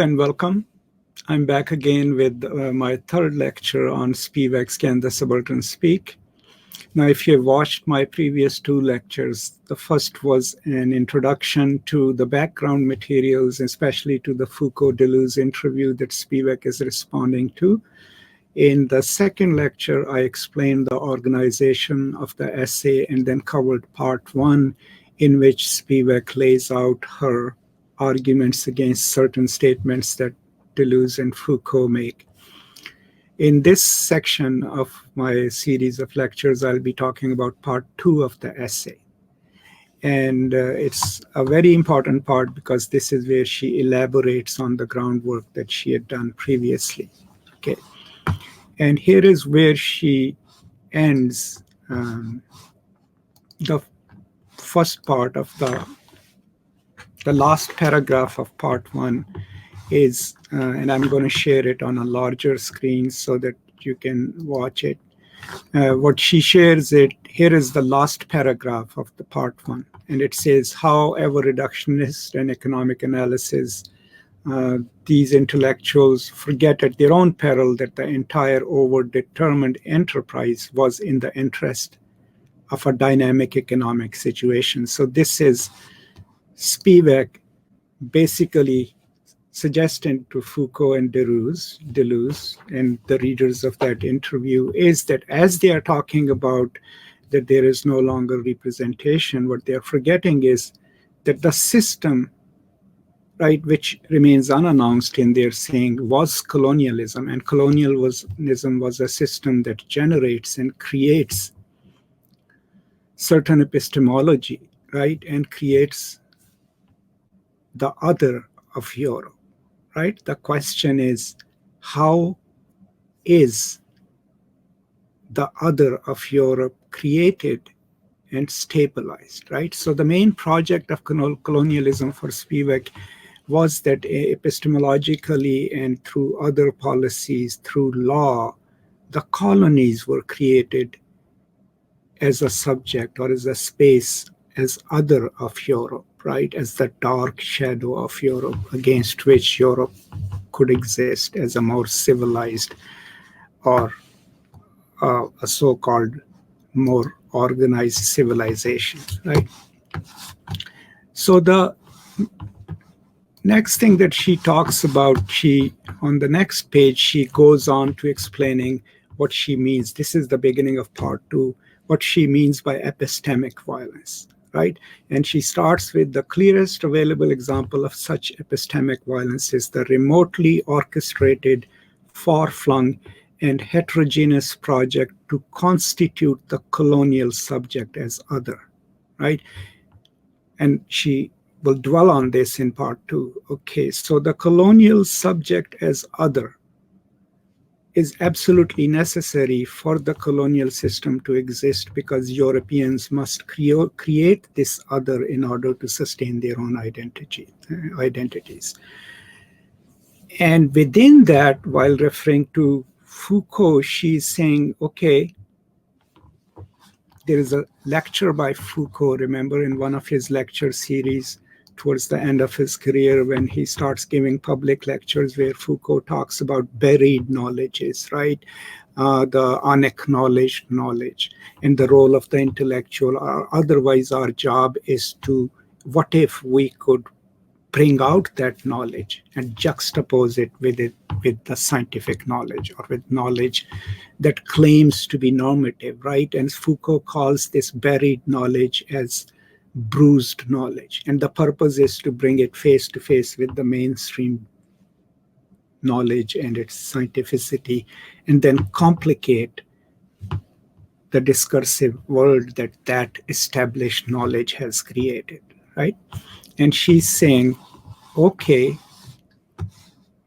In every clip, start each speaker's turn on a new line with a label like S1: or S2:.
S1: and welcome. I'm back again with my third lecture on Spivak, Can the Subaltern Speak? Now, if you have watched my previous two lectures, the first was an introduction to the background materials, especially to the Foucault-Deleuze interview that Spivak is responding to. In the second lecture, I explained the organization of the essay and then covered part one, in which Spivak lays out her arguments against certain statements that Deleuze and Foucault make. In this section of my series of lectures, I'll be talking about part two of the essay. And it's a very important part because this is where she elaborates on the groundwork that she had done previously. Okay. And here is where she ends the first part of the last paragraph of part one is, and I'm going to share it on a larger screen so that you can watch it. What she shares it, here is the last paragraph of the part one, and it says, however reductionist and economic analysis, these intellectuals forget at their own peril that the entire overdetermined enterprise was in the interest of a dynamic economic situation. So this is Spivak basically suggesting to Foucault and Deleuze and the readers of that interview is that as they are talking about that there is no longer representation, what they are forgetting is that the system, right, which remains unannounced in their saying, was colonialism, and colonialism was a system that generates and creates certain epistemology, right, and creates the other of Europe, right? The question is, how is the other of Europe created and stabilized, right? So the main project of colonialism for Spivak was that epistemologically and through other policies, through law, the colonies were created as a subject or as a space as other of Europe, right, as the dark shadow of Europe against which Europe could exist as a more civilized or a so-called more organized civilization, right? So the next thing that she talks about, on the next page, she goes on to explaining what she means. This is the beginning of part two, what she means by epistemic violence. Right? And she starts with the clearest available example of such epistemic violence is the remotely orchestrated, far-flung, and heterogeneous project to constitute the colonial subject as other, right? And she will dwell on this in part two. Okay, so the colonial subject as other is absolutely necessary for the colonial system to exist because Europeans must create this other in order to sustain their own identities. And within that, while referring to Foucault, she's saying, okay, there is a lecture by Foucault, remember, in one of his lecture series towards the end of his career when he starts giving public lectures where Foucault talks about buried knowledges, right? The unacknowledged knowledge and the role of the intellectual. Otherwise, our job is to, what if we could bring out that knowledge and juxtapose it with the scientific knowledge or with knowledge that claims to be normative, right? And Foucault calls this buried knowledge as bruised knowledge. And the purpose is to bring it face to face with the mainstream knowledge and its scientificity, and then complicate the discursive world that established knowledge has created, right? And she's saying, okay,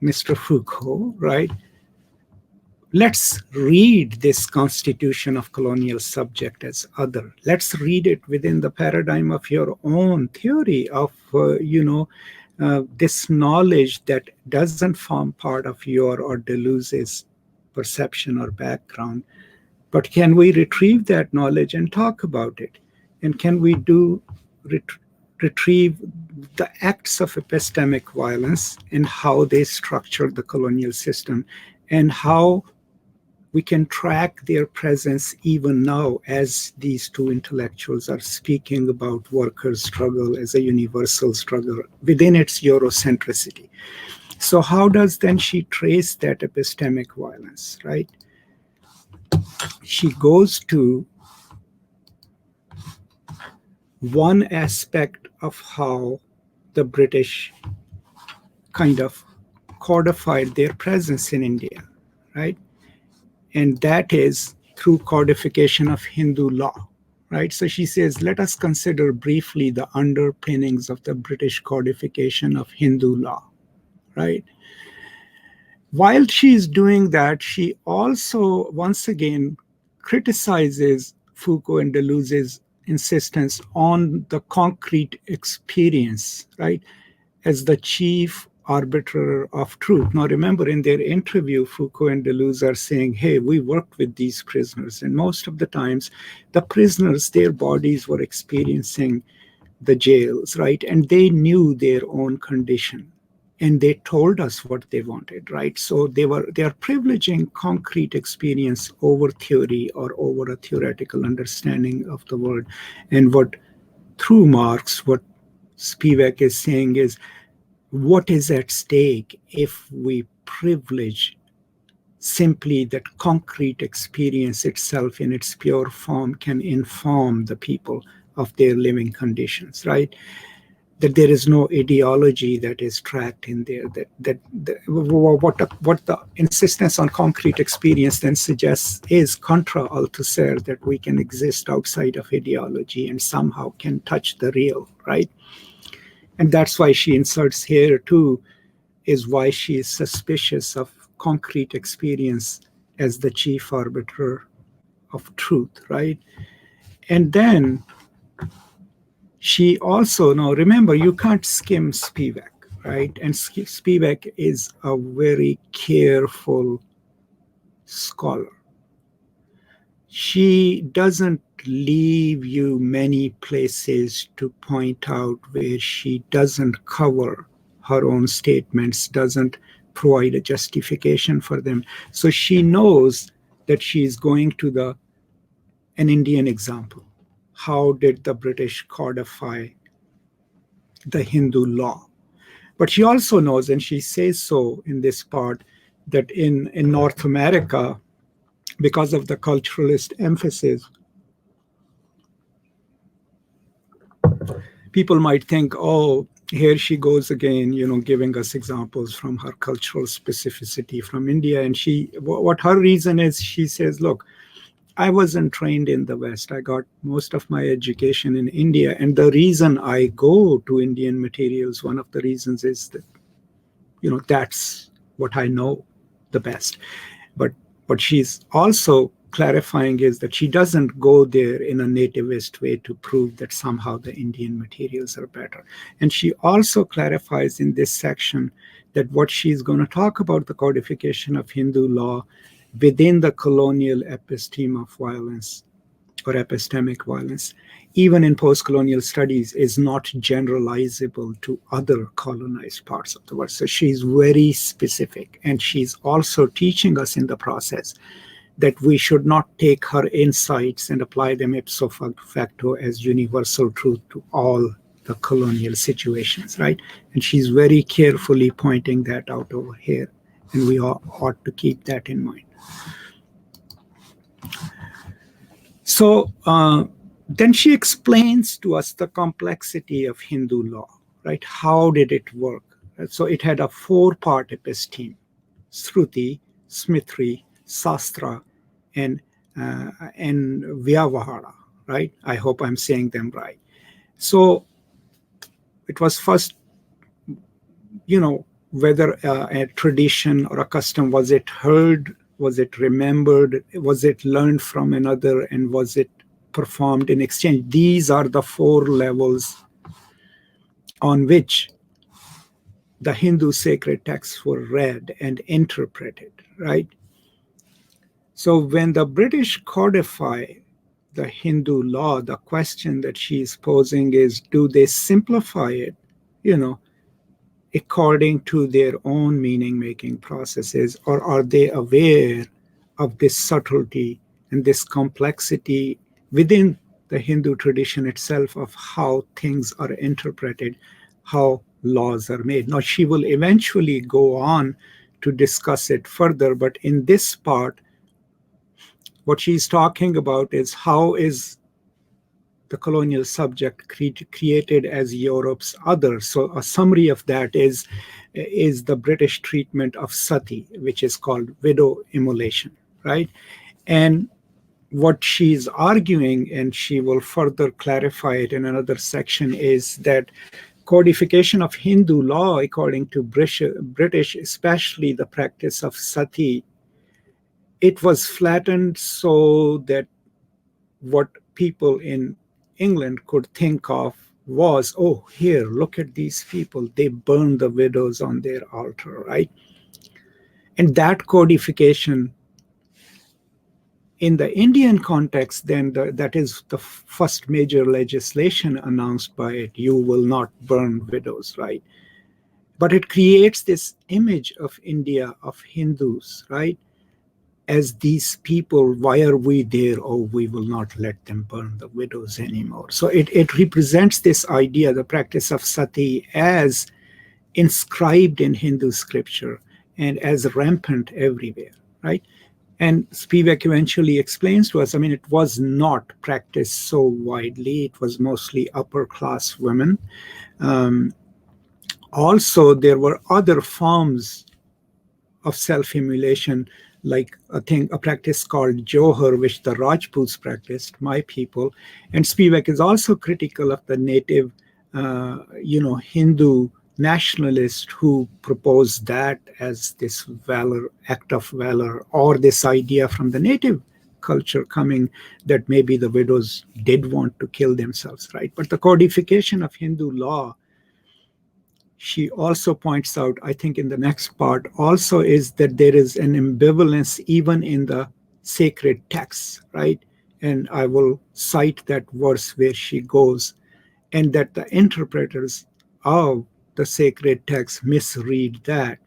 S1: Mr. Foucault, right? Let's read this constitution of colonial subject as other. Let's read it within the paradigm of your own theory of, this knowledge that doesn't form part of your or Deleuze's perception or background. But can we retrieve that knowledge and talk about it? And can we do retrieve the acts of epistemic violence and how they structured the colonial system, and how we can track their presence even now as these two intellectuals are speaking about workers' struggle as a universal struggle within its Eurocentricity. So how does then she trace that epistemic violence, right? She goes to one aspect of how the British kind of codified their presence in India, right? And that is through codification of Hindu law, right? So she says, let us consider briefly the underpinnings of the British codification of Hindu law, right? While she is doing that, she also, once again, criticizes Foucault and Deleuze's insistence on the concrete experience, right, as the chief arbiter of truth. Now, remember, in their interview, Foucault and Deleuze are saying, hey, we worked with these prisoners. And most of the times, the prisoners, their bodies were experiencing the jails, right? And they knew their own condition. And they told us what they wanted, right? So they are privileging concrete experience over theory or over a theoretical understanding of the world. And what, through Marx, what Spivak is saying is, what is at stake if we privilege simply that concrete experience itself in its pure form can inform the people of their living conditions, right? That there is no ideology that is tracked in there. What the insistence on concrete experience then suggests is contra Althusser, that we can exist outside of ideology and somehow can touch the real, right? And that's why she inserts here too, is why she is suspicious of concrete experience as the chief arbiter of truth, right? And then she also, now remember, you can't skim Spivak, right? And Spivak is a very careful scholar. She doesn't leave you many places to point out where she doesn't cover her own statements, doesn't provide a justification for them. So she knows that she's going to an Indian example. How did the British codify the Hindu law? But she also knows, and she says so in this part, that in North America, because of the culturalist emphasis, people might think, oh, here she goes again, giving us examples from her cultural specificity from India. And what her reason is, she says, look, I wasn't trained in the West. I got most of my education in India. And the reason I go to Indian materials, one of the reasons is that, that's what I know the best. But what she's also clarifying is that she doesn't go there in a nativist way to prove that somehow the Indian materials are better. And she also clarifies in this section that what she's going to talk about, the codification of Hindu law within the colonial episteme of violence or epistemic violence, even in postcolonial studies, is not generalizable to other colonized parts of the world. So she's very specific. And she's also teaching us in the process that we should not take her insights and apply them ipso facto as universal truth to all the colonial situations, right? And she's very carefully pointing that out over here. And we ought to keep that in mind. So then she explains to us the complexity of Hindu law, right? How did it work? So it had a 4-part episteme: Shruti, Smriti, Sastra, and Vyavahara, right? I hope I'm saying them right. So it was first, whether a tradition or a custom, was it heard, was it remembered, was it learned from another, and was it performed in exchange? These are the 4 levels on which the Hindu sacred texts were read and interpreted, right? So when the British codify the Hindu law, the question that she is posing is, do they simplify it, according to their own meaning-making processes, or are they aware of this subtlety and this complexity within the Hindu tradition itself of how things are interpreted, how laws are made? Now, she will eventually go on to discuss it further, but in this part, what she's talking about is how is the colonial subject created as Europe's other. So a summary of that is the British treatment of sati, which is called widow immolation, right? And what she's arguing, and she will further clarify it in another section, is that codification of Hindu law, according to British, especially the practice of sati, it was flattened so that what people in England could think of was, oh, here, look at these people. They burn the widows on their altar, right? And that codification in the Indian context, then that is the first major legislation announced by it. You will not burn widows, right? But it creates this image of India, of Hindus, right? As these people, why are we there? Oh, we will not let them burn the widows anymore. So it represents this idea, the practice of sati, as inscribed in Hindu scripture and as rampant everywhere, right? And Spivak eventually explains to us, I mean, it was not practiced so widely. It was mostly upper class women. Also, there were other forms of self-immolation, like a practice called Johar, which the Rajputs practiced, my people. And Spivak is also critical of the native, Hindu nationalist who proposed that as this act of valor, or this idea from the native culture coming that maybe the widows did want to kill themselves, right? But the codification of Hindu law, she also points out, I think in the next part also, is that there is an ambivalence even in the sacred texts, right? And I will cite that verse where she goes, and that the interpreters of the sacred text misread that.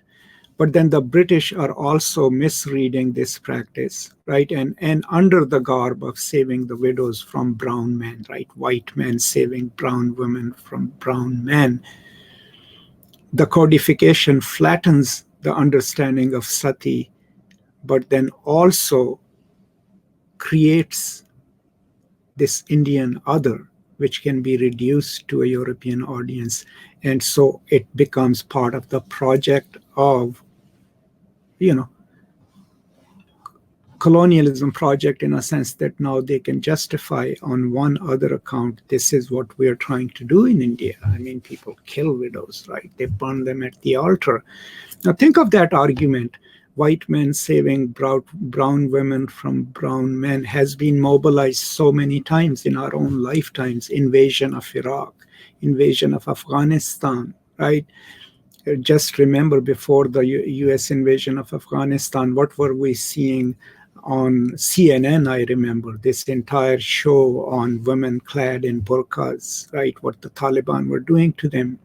S1: But then the British are also misreading this practice, right? And under the garb of saving the widows from brown men, right? White men saving brown women from brown men. The codification flattens the understanding of sati, but then also creates this Indian other, which can be reduced to a European audience. And so it becomes part of the project of, colonialism project, in a sense that now they can justify on one other account, this is what we are trying to do in India. I mean, people kill widows, right? They burn them at the altar. Now think of that argument. White men saving brown women from brown men has been mobilized so many times in our own lifetimes. Invasion of Iraq, invasion of Afghanistan, right? Just remember, before the US invasion of Afghanistan, what were we seeing on CNN? I remember this entire show on women clad in burqas, right? What the Taliban were doing to them,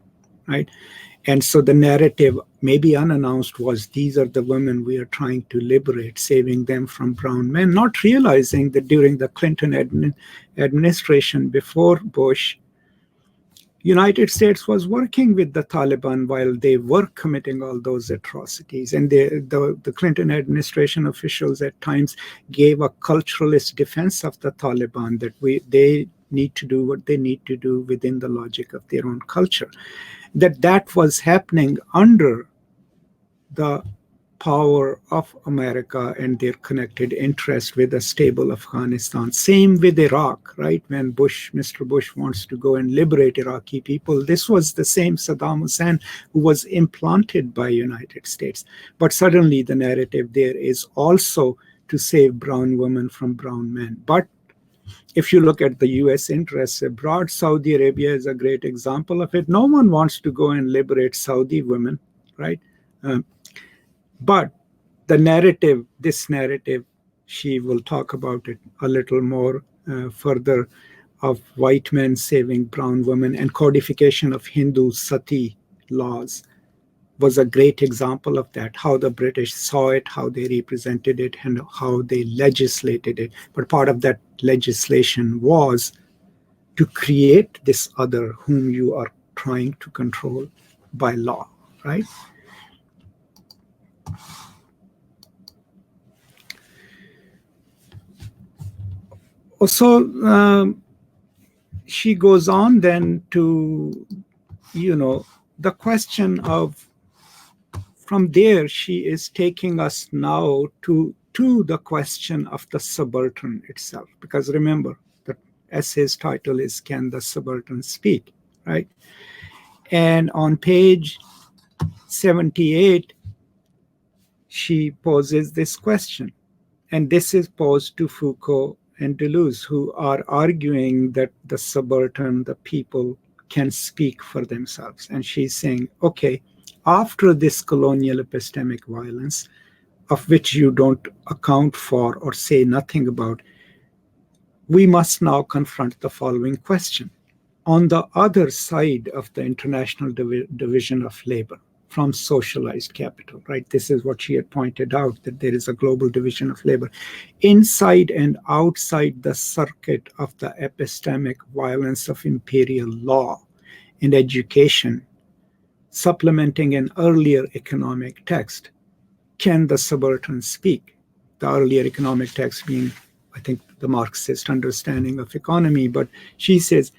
S1: right? And so the narrative, maybe unannounced, was these are the women we are trying to liberate, saving them from brown men, not realizing that during the Clinton administration before Bush, United States was working with the Taliban while they were committing all those atrocities. And the Clinton administration officials at times gave a culturalist defense of the Taliban, that they need to do what they need to do within the logic of their own culture. That was happening under the power of America and their connected interest with a stable Afghanistan. Same with Iraq, right? When Mr. Bush wants to go and liberate Iraqi people, this was the same Saddam Hussein who was implanted by United States. But suddenly the narrative there is also to save brown women from brown men. But if you look at the US interests abroad, Saudi Arabia is a great example of it. No one wants to go and liberate Saudi women, right? But the narrative, this narrative, she will talk about it a little more further of white men saving brown women, and codification of Hindu Sati laws was a great example of that, how the British saw it, how they represented it, and how they legislated it. But part of that legislation was to create this other whom you are trying to control by law, right? So she goes on then to, the question of, from there, she is taking us now to the question of the subaltern itself. Because remember, the essay's title is Can the Subaltern Speak, right? And on page 78, she poses this question. And this is posed to Foucault and Deleuze, who are arguing that the subaltern, the people, can speak for themselves. And she's saying, okay, after this colonial epistemic violence, of which you don't account for or say nothing about, we must now confront the following question. On the other side of the international division of labor from socialized capital, right? This is what she had pointed out, that there is a global division of labor. Inside and outside the circuit of the epistemic violence of imperial law and education, supplementing an earlier economic text, can the subaltern speak? The earlier economic text being, I think, the Marxist understanding of economy. But she says,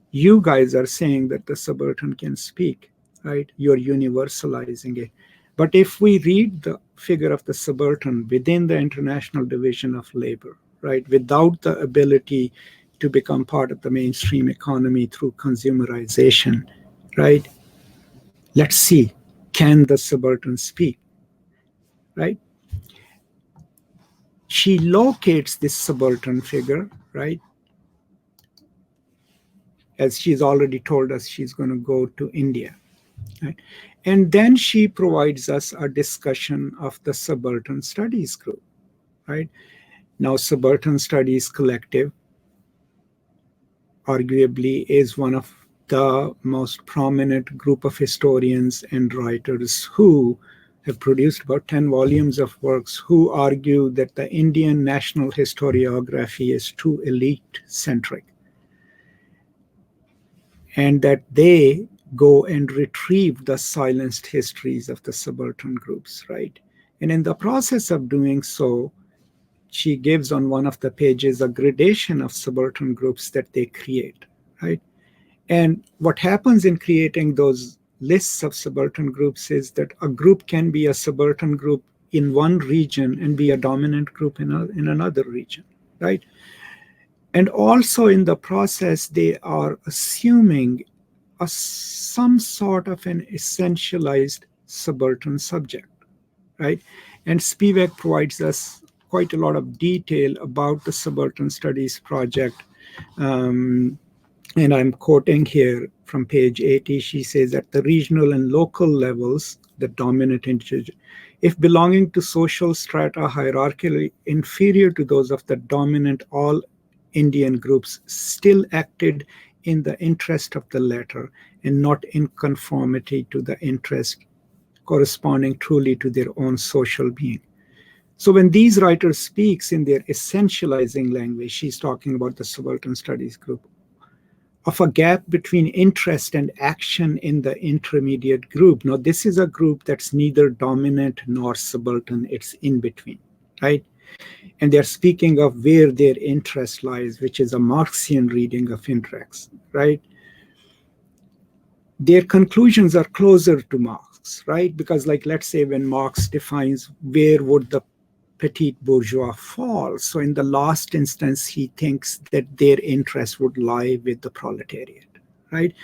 S1: you guys are saying that the subaltern can speak, right? You're universalizing it. But if we read the figure of the subaltern within the international division of labor, right, without the ability to become part of the mainstream economy through consumerization, right? Let's see, can the subaltern speak, right? She locates this subaltern figure, right? As she's already told us, she's going to go to India, right? And then she provides us a discussion of the Subaltern Studies group, right? Now, Subaltern Studies Collective arguably is one of the most prominent group of historians and writers who have produced about 10 volumes of works, who argue that the Indian national historiography is too elite-centric, and that they go and retrieve the silenced histories of the subaltern groups, right? And in the process of doing so, she gives on one of the pages a gradation of subaltern groups that they create, right? And what happens in creating those lists of subaltern groups is that a group can be a subaltern group in one region and be a dominant group in another region, right? And also in the process, they are assuming some sort of an essentialized subaltern subject, right? And Spivak provides us quite a lot of detail about the Subaltern Studies project. And I'm quoting here from page 80. She says, at the regional and local levels, the dominant if belonging to social strata hierarchically inferior to those of the dominant all Indian groups, still acted in the interest of the latter and not in conformity to the interest corresponding truly to their own social being. So when these writers speaks in their essentializing language, she's talking about the Subaltern Studies group, of a gap between interest and action in the intermediate group. Now, this is a group that's neither dominant nor subaltern, it's in between, right? And they're speaking of where their interest lies, which is a Marxian reading of interest, right? Their conclusions are closer to Marx, right? Because, like, let's say when Marx defines where would the petit bourgeois fall, so in the last instance, he thinks that their interest would lie with the proletariat, right?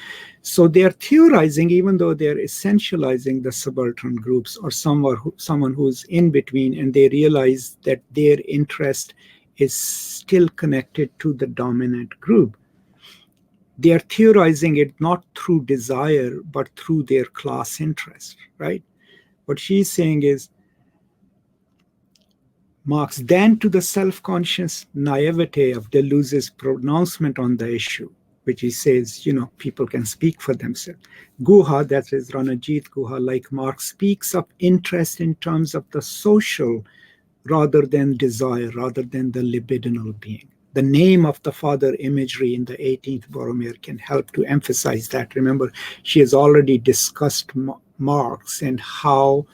S1: So they're theorizing, even though they're essentializing the subaltern groups or someone who's in between, and they realize that their interest is still connected to the dominant group. They're theorizing it not through desire, but through their class interest, right? What she's saying is, Marx, then to the self-conscious naivete of Deleuze's pronouncement on the issue, which he says, people can speak for themselves. Guha, that is Ranajit Guha, like Marx, speaks of interest in terms of the social rather than desire, rather than the libidinal being. The name of the father imagery in the 18th Boromir can help to emphasize that. Remember, she has already discussed Marx and how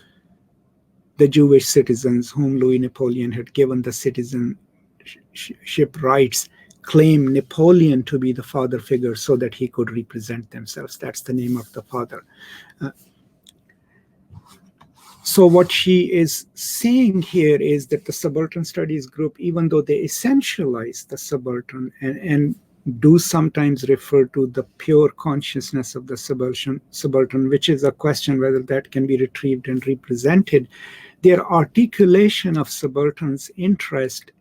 S1: the Jewish citizens whom Louis Napoleon had given the citizenship rights claim Napoleon to be the father figure so that he could represent themselves. That's the name of the father. So what she is saying here is that the subaltern studies group, even though they essentialize the subaltern and do sometimes refer to the pure consciousness of the subaltern, which is a question whether that can be retrieved and represented, their articulation of subaltern's interest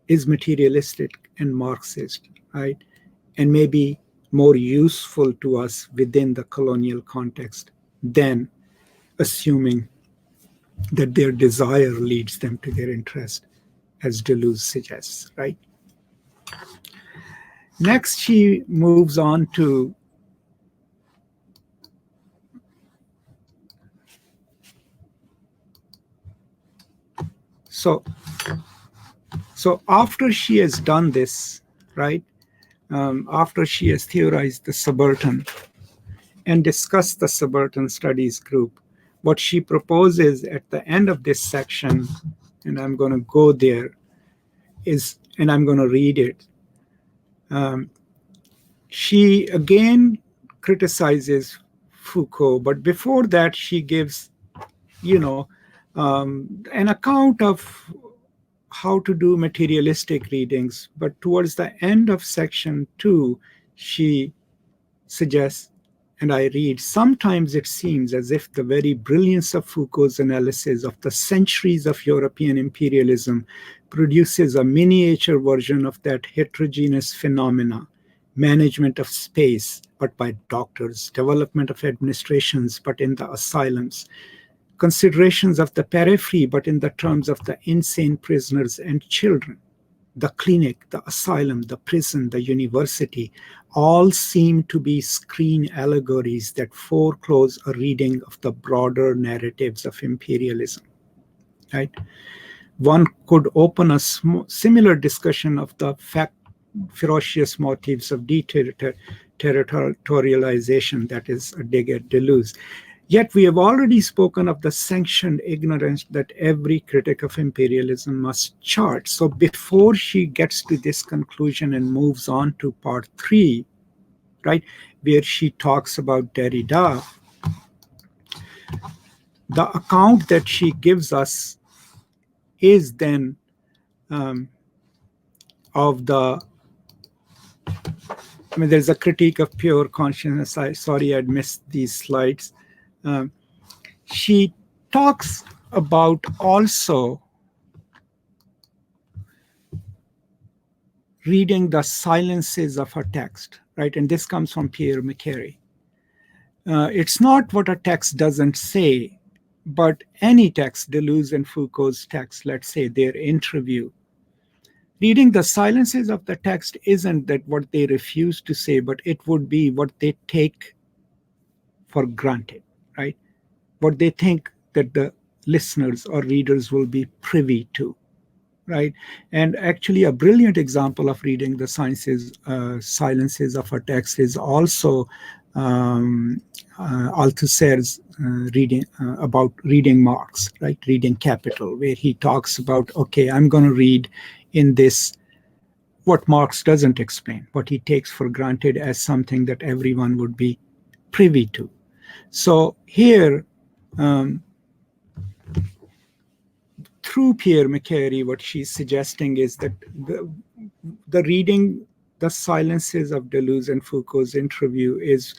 S1: is materialistic and Marxist, right? And maybe more useful to us within the colonial context than assuming that their desire leads them to their interest, as Deleuze suggests, right? Next, she moves on to So after she has done this, right, after she has theorized the subaltern and discussed the subaltern studies group, what she proposes at the end of this section, and I'm going to go there, is, and I'm going to read it. She again criticizes Foucault, but before that she gives, an account of how to do materialistic readings. But towards the end of section 2, she suggests, and I read, sometimes it seems as if the very brilliance of Foucault's analysis of the centuries of European imperialism produces a miniature version of that heterogeneous phenomena, management of space, but by doctors, development of administrations, but in the asylums, considerations of the periphery, but in the terms of the insane prisoners and children, the clinic, the asylum, the prison, the university, all seem to be screen allegories that foreclose a reading of the broader narratives of imperialism. Right? One could open a similar discussion of the ferocious motives of deterritorialization, that is a dig at Deleuze. Yet we have already spoken of the sanctioned ignorance that every critic of imperialism must chart. So before she gets to this conclusion and moves on to part 3, right, where she talks about Derrida, the account that she gives us is then of the, there's a critique of pure consciousness. Sorry, I'd missed these slides. She talks about also reading the silences of a text, right? And this comes from Pierre McCary. It's not what a text doesn't say, but any text, Deleuze and Foucault's text, let's say their interview, reading the silences of the text isn't that what they refuse to say, but it would be what they take for granted, right? What they think that the listeners or readers will be privy to, right? And actually a brilliant example of reading the silences of a text is also Althusser's reading about reading Marx, right? Reading Capital, where he talks about, okay, I'm going to read in this what Marx doesn't explain, what he takes for granted as something that everyone would be privy to. So here, through Pierre McCary, what she's suggesting is that the reading the silences of Deleuze and Foucault's interview is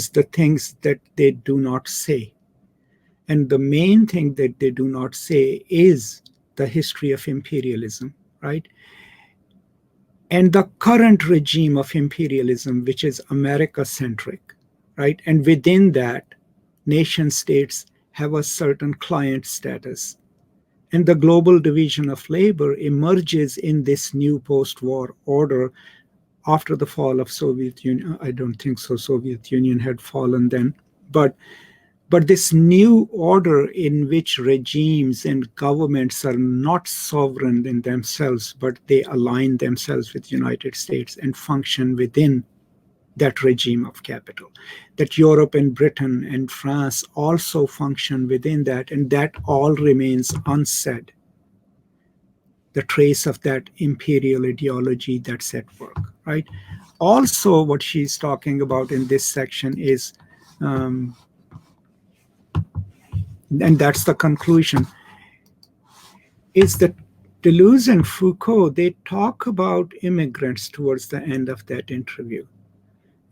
S1: the things that they do not say. And the main thing that they do not say is the history of imperialism, right? And the current regime of imperialism, which is America-centric, right? And within that, nation states have a certain client status And the global division of labor emerges in this new post-war order after the fall of Soviet Union. I don't think so. Soviet Union had fallen then, but this new order in which regimes and governments are not sovereign in themselves, but they align themselves with the United States and function within that regime of capital. That Europe and Britain and France also function within that, and that all remains unsaid. The trace of that imperial ideology that's at work, right? Also, what she's talking about in this section is, and that's the conclusion, is that Deleuze and Foucault, they talk about immigrants towards the end of that interview.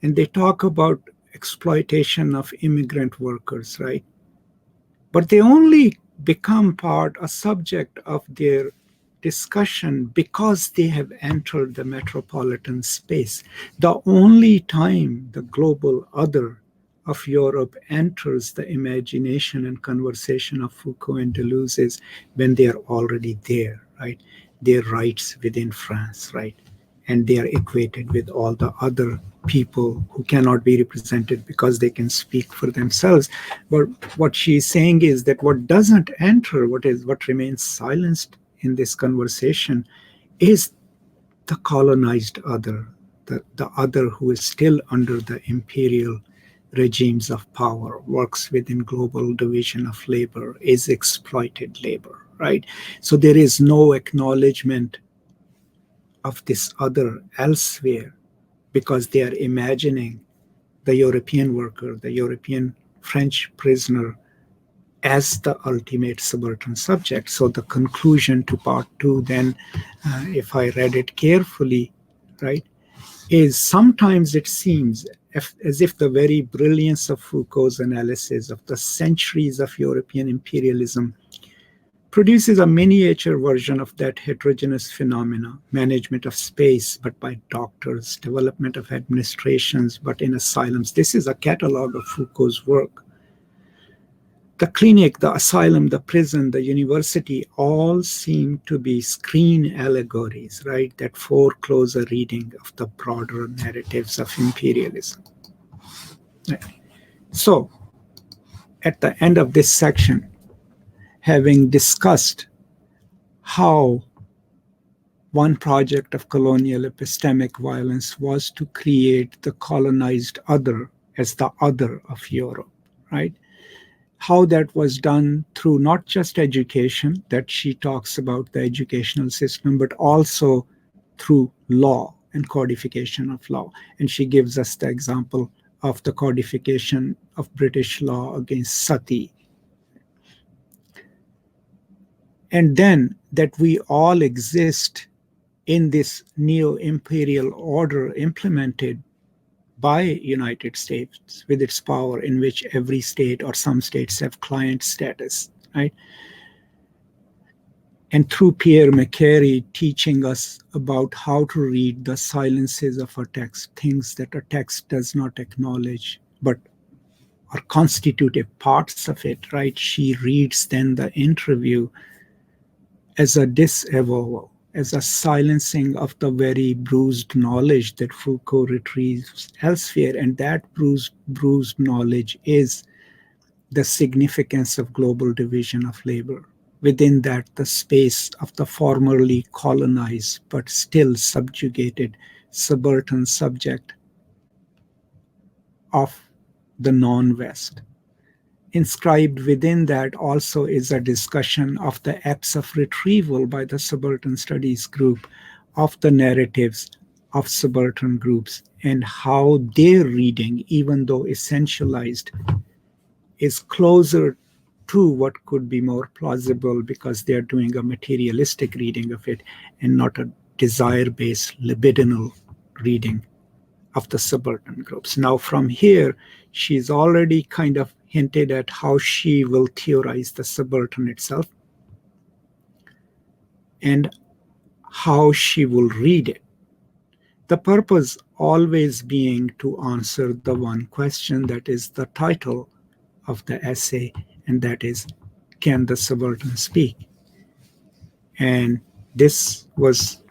S1: And they talk about exploitation of immigrant workers, right? But they only become a subject of their discussion because they have entered the metropolitan space. The only time the global other of Europe enters the imagination and conversation of Foucault and Deleuze is when they are already there, right? Their rights within France, right? And they are equated with all the other people who cannot be represented because they can speak for themselves. But what she's saying is that what doesn't enter, what remains silenced in this conversation, is the colonized other, the other who is still under the imperial regimes of power, works within global division of labor, is exploited labor, right? So there is no acknowledgement of this other elsewhere because they are imagining the European worker, the European French prisoner, as the ultimate subaltern subject. So the conclusion to part two then, if I read it carefully, right, is sometimes it seems as if the very brilliance of Foucault's analysis of the centuries of European imperialism produces a miniature version of that heterogeneous phenomena, management of space, but by doctors, development of administrations, but in asylums. This is a catalog of Foucault's work. The clinic, the asylum, the prison, the university all seem to be screen allegories, right, that foreclose a reading of the broader narratives of imperialism. Right. So, at the end of this section, having discussed how one project of colonial epistemic violence was to create the colonized other as the other of Europe, right? How that was done through not just education, that she talks about the educational system, but also through law and codification of law. And she gives us the example of the codification of British law against Sati. And then that we all exist in this neo-imperial order implemented by United States with its power, in which every state or some states have client status, right? And through Pierre McCary teaching us about how to read the silences of a text, things that a text does not acknowledge, but are constitutive parts of it, right? She reads then the interview as a disavowal, as a silencing of the very bruised knowledge that Foucault retrieves elsewhere. And that bruised knowledge is the significance of global division of labor. Within that, the space of the formerly colonized but still subjugated subaltern subject of the non-West. Inscribed within that also is a discussion of the acts of retrieval by the subaltern studies group of the narratives of subaltern groups and how their reading, even though essentialized, is closer to what could be more plausible because they're doing a materialistic reading of it and not a desire-based libidinal reading of the subaltern groups. Now from here, she's already kind of hinted at how she will theorize the subaltern itself and how she will read it. The purpose always being to answer the one question that is the title of the essay, and that is, can the subaltern speak? And this was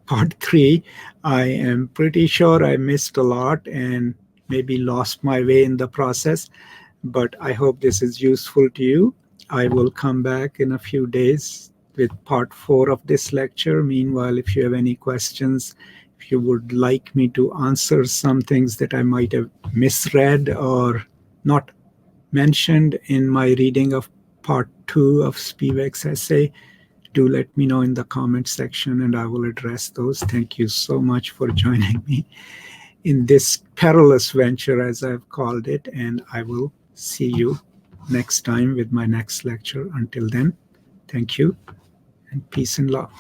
S1: part 3. I am pretty sure I missed a lot and maybe lost my way in the process, but I hope this is useful to you. I will come back in a few days with part 4 of this lecture. Meanwhile, if you have any questions, if you would like me to answer some things that I might have misread or not mentioned in my reading of part 2 of Spivak's essay, do let me know in the comment section and I will address those. Thank you so much for joining me in this perilous venture, as I've called it, and I will see you next time with my next lecture. Until then, thank you and peace and love.